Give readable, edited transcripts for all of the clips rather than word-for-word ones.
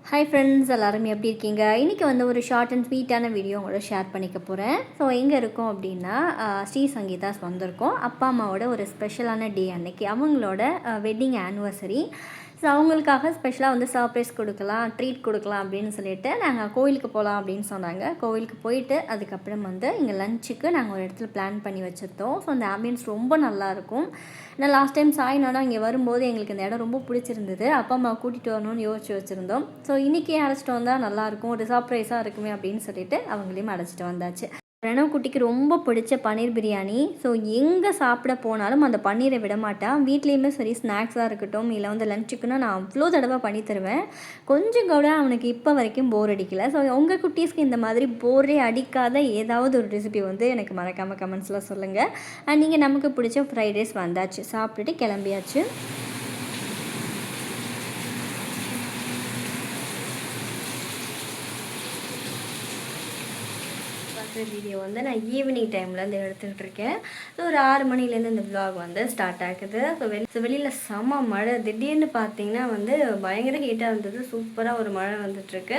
Hi friends, எல்லாரும் எப்படி இருக்கீங்க? இன்றைக்கி வந்து ஒரு ஷார்ட் அண்ட் ஸ்வீட்டான வீடியோ உங்களோட ஷேர் பண்ணிக்க போகிறேன். ஸோ எங்கே இருக்கோம் அப்படின்னா ஸ்ரீ சங்கீதாஸ் வந்திருக்கோம். அப்பா அம்மாவோட ஒரு ஸ்பெஷலான டே அன்னைக்கு அவங்களோட வெட்டிங் ஆனிவர்சரி. ஸோ அவங்களுக்காக ஸ்பெஷலாக வந்து சர்ப்ரைஸ் கொடுக்கலாம், ட்ரீட் கொடுக்கலாம் அப்படின்னு சொல்லிட்டு நாங்கள் கோவிலுக்கு போகலாம் அப்படின்னு சொன்னாங்க. கோவிலுக்கு போயிட்டு அதுக்கப்புறம் வந்து இங்கே லஞ்சுக்கு நாங்கள் ஒரு இடத்துல பிளான் பண்ணி வச்சுருந்தோம். ஸோ அந்த ஆம்பியன்ஸ் ரொம்ப நல்லாயிருக்கும். நான் லாஸ்ட் டைம் சாய்னானா இங்கே வரும்போது எங்களுக்கு இந்த இடம் ரொம்ப பிடிச்சிருந்தது. அப்பா அம்மா கூட்டிகிட்டு வரணும்னு யோசிச்சு வச்சுருந்தோம். ஸோ இன்றைக்கே அழைச்சிட்டு வந்தால் நல்லாயிருக்கும், ஒரு சர்ப்ரைஸாக இருக்குமே அப்படின்னு சொல்லிட்டு அவங்களையும் அழைச்சிட்டு வந்தாச்சு. பிரணவ் குட்டிக்கு ரொம்ப பிடிச்ச பன்னீர் பிரியாணி. ஸோ எங்கே சாப்பிட போனாலும் அந்த பன்னீரை விட மாட்டான். வீட்லேயுமே சரி, ஸ்நாக்ஸாக இருக்கட்டும் இல்லை வந்து லஞ்சுக்குன்னா நான் அவ்வளோ தடவை பண்ணி தருவேன். கொஞ்சம் கூட அவனுக்கு இப்போ வரைக்கும் போர் அடிக்கலை. ஸோ உங்கள் குட்டீஸ்க்கு இந்த மாதிரி போரே அடிக்காத ஏதாவது ஒரு ரெசிபி வந்து எனக்கு மறக்காமல் கமெண்ட்ஸில் சொல்லுங்கள். அண்ட் நீங்கள் நமக்கு பிடிச்ச ஃப்ரைட் ரைஸ் வந்தாச்சு, சாப்பிட்டுட்டு கிளம்பியாச்சு. வீடியோ வந்து நான் ஈவினிங் டைம்லேருந்து எடுத்துக்கிட்டு இருக்கேன். ஸோ ஒரு 6 மணிலேருந்து இந்த விலாக் வந்து ஸ்டார்ட் ஆகுது. ஸோ வெளியில் செம மழை. திடீர்னு பார்த்தீங்கன்னா வந்து பயங்கர ஹீட்டாக இருந்தது. சூப்பராக ஒரு மழை வந்துட்டுருக்கு.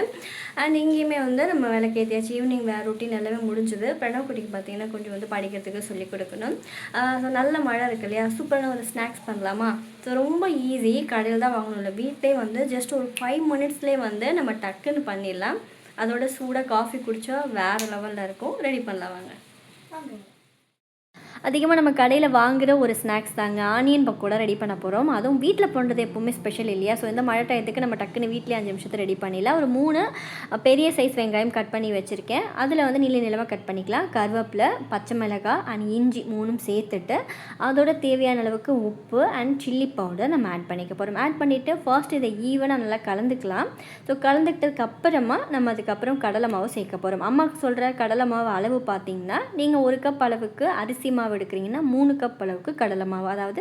அண்ட் இங்கேயுமே வந்து நம்ம விளக்கேற்றியாச்சு. ஈவினிங் வேறு ரொட்டீன் எல்லாமே முடிஞ்சுது. பிரணவ் குட்டிக்கு பார்த்தீங்கன்னா கொஞ்சம் வந்து படிக்கிறதுக்கு சொல்லிக் கொடுக்கணும். ஸோ நல்ல மழை இருக்கு இல்லையா, சூப்பரான ஒரு ஸ்நாக்ஸ் பண்ணலாமா? ஸோ ரொம்ப ஈஸி, கடையில் தான் வாங்கணும் இல்லை, வீட்டிலே வந்து ஜஸ்ட் ஒரு 5 மினிட்ஸ்லேயே வந்து நம்ம டக்குன்னு பண்ணிடலாம். அதோட சூடாக காஃபி குடித்தா வேறு லெவலில் இருக்கும். ரெடி பண்ணலாம் வாங்க. அதிகமாக நம்ம கடையில் வாங்குகிற ஒரு ஸ்நாக்ஸ் தாங்க ஆனியன் பக்கோடா ரெடி பண்ண போகிறோம். அதுவும் வீட்டில் பண்ணுறது எப்போவுமே ஸ்பெஷல் இல்லையா? ஸோ இந்த மழை டயத்துக்கு நம்ம டக்குன்னு வீட்டிலே 5 நிமிஷத்தை ரெடி பண்ணிடலாம். ஒரு 3 பெரிய சைஸ் வெங்காயம் கட் பண்ணி வச்சுருக்கேன். அதில் வந்து நீளமாக கட் பண்ணிக்கலாம். கருவேப்பிலை, பச்சை மிளகாய் அண்ட் இஞ்சி 3ம் சேர்த்துட்டு அதோட தேவையான அளவுக்கு உப்பு அண்ட் சில்லி பவுடர் நம்ம ஆட் பண்ணிக்க போகிறோம். ஆட் பண்ணிவிட்டு ஃபர்ஸ்ட் இதை ஈவனாக நல்லா கலந்துக்கலாம். ஸோ கலந்துக்கிட்டதுக்கு அப்புறமா நம்ம அதுக்கப்புறம் கடலை மாவு சேர்க்க போகிறோம். அம்மாவுக்கு சொல்கிற கடலை மாவு அளவு பார்த்திங்கன்னா, நீங்கள் 1 கப் அளவுக்கு அரிசி மாவு எடுக்கிறீங்கன்னா 3 கப் அளவுக்கு கடலை மாவு, அதாவது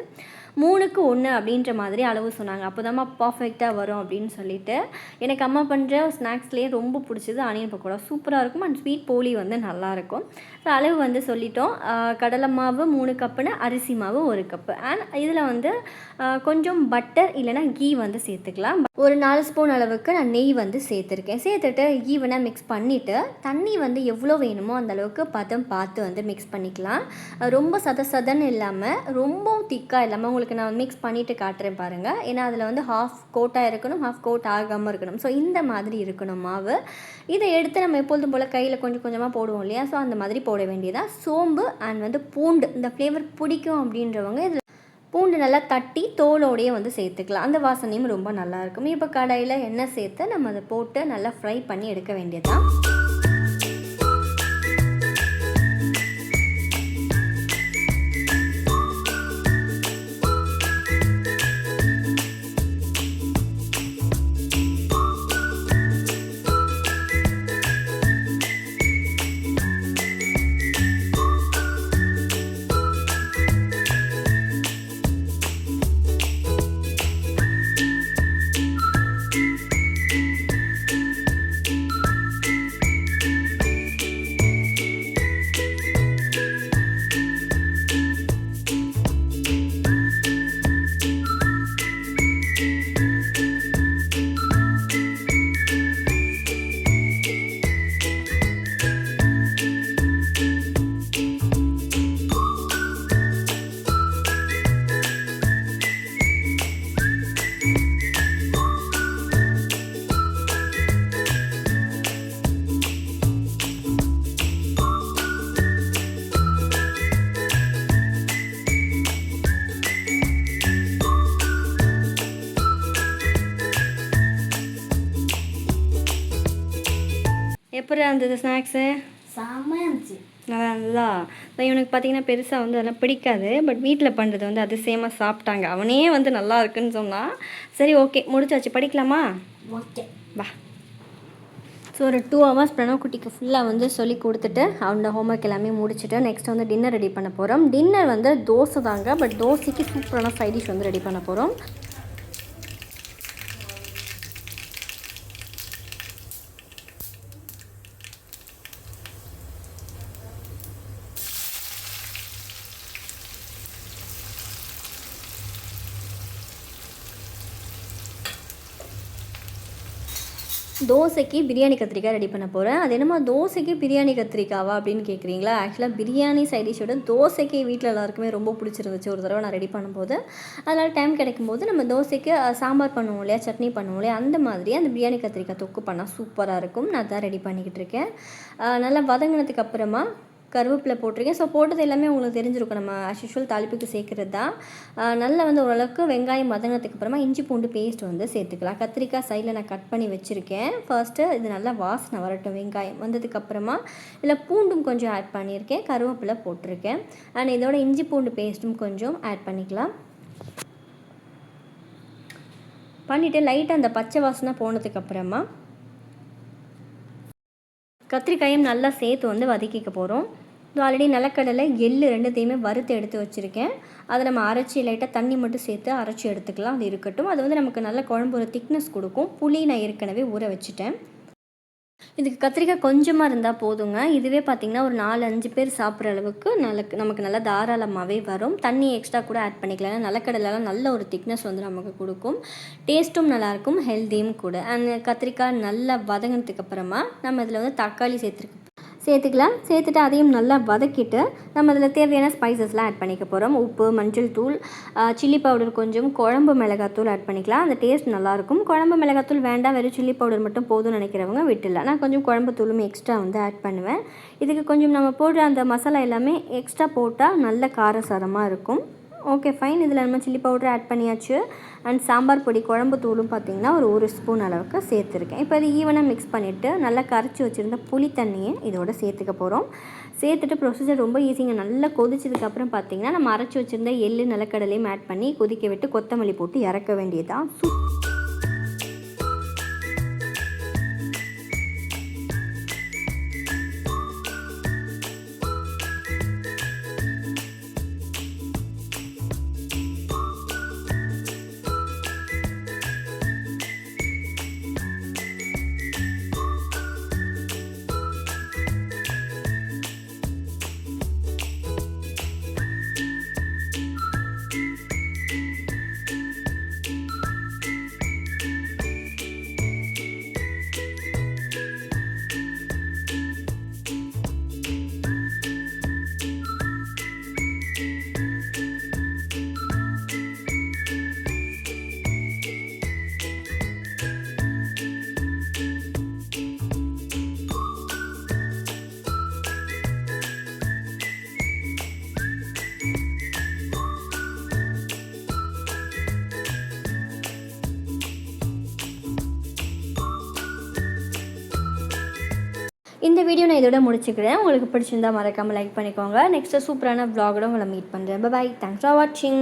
3க்கு 1 அப்படின்ற மாதிரி அளவு சொன்னாங்க. அப்போ தான் பர்ஃபெக்டாக வரும் அப்படின்னு சொல்லிட்டு. எனக்கு அம்மா பண்ணுற ஸ்நாக்ஸ்லேயே ரொம்ப பிடிச்சது ஆனியன் பக்கோடா. சூப்பராக இருக்கும். அண்ட் ஸ்வீட் போலி வந்து நல்லாயிருக்கும். ஸோ அளவு வந்து சொல்லிட்டோம். கடலை மாவு 3 கப்புன்னு, அரிசி மாவு 1 கப்பு. அண்ட் இதில் வந்து கொஞ்சம் பட்டர் இல்லைனா கீ வந்து சேர்த்துக்கலாம். ஒரு 4 ஸ்பூன் அளவுக்கு நான் நெய் வந்து சேர்த்துருக்கேன். சேர்த்துட்டு ஈவனாக மிக்ஸ் பண்ணிவிட்டு தண்ணி வந்து எவ்வளோ வேணுமோ அந்த அளவுக்கு பதம் பார்த்து வந்து மிக்ஸ் பண்ணிக்கலாம். ரொம்ப சதன்னு இல்லாமல் ரொம்பவும் திக்காக இல்லாமல் உங்களுக்கு நான் மிக்ஸ் பண்ணிவிட்டு காட்டுறேன் பாருங்கள். ஏன்னா அதில் வந்து ஹாஃப் கோட்டாக இருக்கணும், ஹாஃப் கோட் ஆகாமல் இருக்கணும். ஸோ இந்த மாதிரி இருக்கணும் மாவு. இதை எடுத்து நம்ம எப்பொழுதும் போல் கையில் கொஞ்சம் கொஞ்சமாக போடுவோம் இல்லையா? ஸோ அந்த மாதிரி போட வேண்டியதாக. சோம்பு அண்ட் வந்து பூண்டு, இந்த ஃப்ளேவர் பிடிக்கும் அப்படின்றவங்க இதில் பூண்டு நல்லா தட்டி தோலோடையே வந்து சேர்த்துக்கலாம். அந்த வாசனையும் ரொம்ப நல்லாயிருக்கும். இப்போ கடாயில் எண்ணெய் சேர்த்து நம்ம அதை போட்டு நல்லா ஃப்ரை பண்ணி எடுக்க வேண்டியதுதான். எப்படி இருந்தது ஸ்நாக்ஸு? செம்மையாக இருந்துச்சு. நல்லா இருந்ததா? ஸோ இவனுக்கு பார்த்தீங்கன்னா பெருசாக வந்து அதெல்லாம் பிடிக்காது. பட் வீட்டில் பண்ணுறது வந்து அதிசயமாக சாப்பிட்டாங்க. அவனே வந்து நல்லா இருக்குன்னு சொன்னான். சரி, ஓகே, முடிச்சாச்சு. படிக்கலாமா? ஓகே, வா. ஸோ ஒரு 2 ஹவர்ஸ் பிரணவ் குட்டிக்கு ஃபுல்லாக வந்து சொல்லி கொடுத்துட்டு அவனோட ஹோம்ஒர்க் எல்லாமே முடிச்சுட்டு நெக்ஸ்ட் வந்து டின்னர் ரெடி பண்ண போகிறோம். டின்னர் வந்து தோசை தாங்க. பட் தோசைக்கு சூப்பரான சைட் டிஷ் வந்து ரெடி பண்ண போகிறோம். தோசைக்கு பிரியாணி கத்திரிக்காய் ரெடி பண்ண போகிறேன். அது என்னமோ தோசைக்கு பிரியாணி கத்திரிக்காவா அப்படின்னு கேட்குறீங்களா? ஆக்சுவலாக பிரியாணி சைட் டிஷ்ஷோட தோசைக்கு வீட்டில் எல்லாருக்குமே ரொம்ப பிடிச்சிருந்துச்சு ஒரு தடவை நான் ரெடி பண்ணும்போது. அதனால் டைம் கிடைக்கும்போது நம்ம தோசைக்கு சாம்பார் பண்ணுவோம் இல்லையா, சட்னி பண்ணுவோம் இல்லையா, அந்த மாதிரி அந்த பிரியாணி கத்திரிக்காய் தொக்கு பண்ணால் சூப்பராக இருக்கும். நான் தான் ரெடி பண்ணிக்கிட்டு இருக்கேன். நல்லா வதங்கினதுக்கு அப்புறமா கருவேப்பிலை போட்டிருக்கேன். ஸோ போட்டது எல்லாமே உங்களுக்கு தெரிஞ்சிருக்கும். நம்ம ஆஸ் யூஷுவல் தாளிப்புக்கு சேர்க்குறது தான். நல்லா வந்து ஓரளவுக்கு வெங்காயம் வதங்கினதுக்கு அப்புறமா இஞ்சி பூண்டு பேஸ்ட் வந்து சேர்த்துக்கலாம். கத்திரிக்காய் சைடில் நான் கட் பண்ணி வச்சுருக்கேன். ஃபர்ஸ்ட்டு இது நல்லா வாசனை வரட்டும். வெங்காயம் வந்ததுக்கப்புறமா இதில் பூண்டும் கொஞ்சம் ஆட் பண்ணியிருக்கேன், கருவேப்பிலை போட்டிருக்கேன். அண்ட் இதோட இஞ்சி பூண்டு பேஸ்ட்டும் கொஞ்சம் ஆட் பண்ணிக்கலாம். பண்ணிவிட்டு லைட்டாக அந்த பச்சை வாசனை போனதுக்கப்புறமா கத்திரிக்காயும் நல்லா சேர்த்து வந்து வதக்கிக்க போகிறோம். ஆல்ரெடி நிலக்கடலை எள்ளு ரெண்டுத்தையுமே வறுத்து எடுத்து வச்சுருக்கேன். அதை நம்ம அரைச்சி லைட்டாக தண்ணி மட்டும் சேர்த்து அரைச்சி எடுத்துக்கலாம். அது இருக்கட்டும். அது வந்து நமக்கு நல்ல குழம்பு ஒரு திக்னஸ் கொடுக்கும். புளி நான் ஏற்கனவே ஊற வச்சுட்டேன். இதுக்கு கத்திரிக்காய் கொஞ்சமாக இருந்தால் போதுங்க. இதுவே பார்த்திங்கன்னா ஒரு 4-5 பேர் சாப்பிட்ற அளவுக்கு நமக்கு நல்லா தாராளமாகவே வரும். தண்ணி எக்ஸ்ட்ரா கூட ஆட் பண்ணிக்கலாம். ஏன்னா நிலக்கடலைலாம் நல்ல ஒரு திக்னஸ் வந்து நமக்கு கொடுக்கும். டேஸ்ட்டும் நல்லாயிருக்கும், ஹெல்த்தியும் கூட. அந்த கத்திரிக்காய் நல்லா வதங்கினதுக்கப்புறமா நம்ம இதில் வந்து தக்காளி சேர்த்துக்கலாம். சேர்த்துட்டு அதையும் நல்லா வதக்கிட்டு நம்ம அதில் தேவையான ஸ்பைசஸ்லாம் ஆட் பண்ணிக்க போகிறோம். உப்பு, மஞ்சள் தூள், சில்லி பவுடர், கொஞ்சம் குழம்பு மிளகாத்தூள் ஆட் பண்ணிக்கலாம். அந்த டேஸ்ட் நல்லாயிருக்கும். குழம்பு மிளகாத்தூள் வேண்டாம், வெறும் சில்லி பவுடர் மட்டும் போதும்னு நினைக்கிறவங்க விட்டுடலாம். நான் கொஞ்சம் குழம்பு தூளும் எக்ஸ்ட்ரா வந்து ஆட் பண்ணுவேன். இதுக்கு கொஞ்சம் நம்ம போடுற அந்த மசாலா எல்லாமே எக்ஸ்ட்ரா போட்டால் நல்ல காரசாரமாக இருக்கும். Okay fine. இதில் நம்ம சில்லி பவுடர் ஆட் பண்ணியாச்சு. அண்ட் சாம்பார் பொடி, குழம்பு தூளும் பார்த்திங்கன்னா ஒரு ஸ்பூன் அளவுக்கு சேர்த்துருக்கேன். இப்போ இது ஈவனாக மிக்ஸ் பண்ணிவிட்டு நல்லா கரைச்சி வச்சுருந்த புளி தண்ணியை இதோட சேர்த்துக்க போகிறோம். சேர்த்துட்டு ப்ரொசீஜர் ரொம்ப ஈஸிங்க. நல்லா கொதிச்சதுக்கப்புறம் பார்த்திங்கன்னா நம்ம அரைச்சி வச்சுருந்த எள்ளு நிலக்கடலையும் ஆட் பண்ணி கொதிக்க விட்டு கொத்தமல்லி போட்டு இறக்க வேண்டியதுதான். இந்த வீடியோ நான் இதோட முடிச்சுக்கிறேன். உங்களுக்கு பிடிச்சிருந்தா மறக்காமல் லைக் பண்ணிக்கோங்க. நெக்ஸ்ட்டு சூப்பரான vlog-ஓட உங்களை மீட் பண்ணுறேன். பை. தேங்க்ஸ் ஃபார் வாட்சிங்.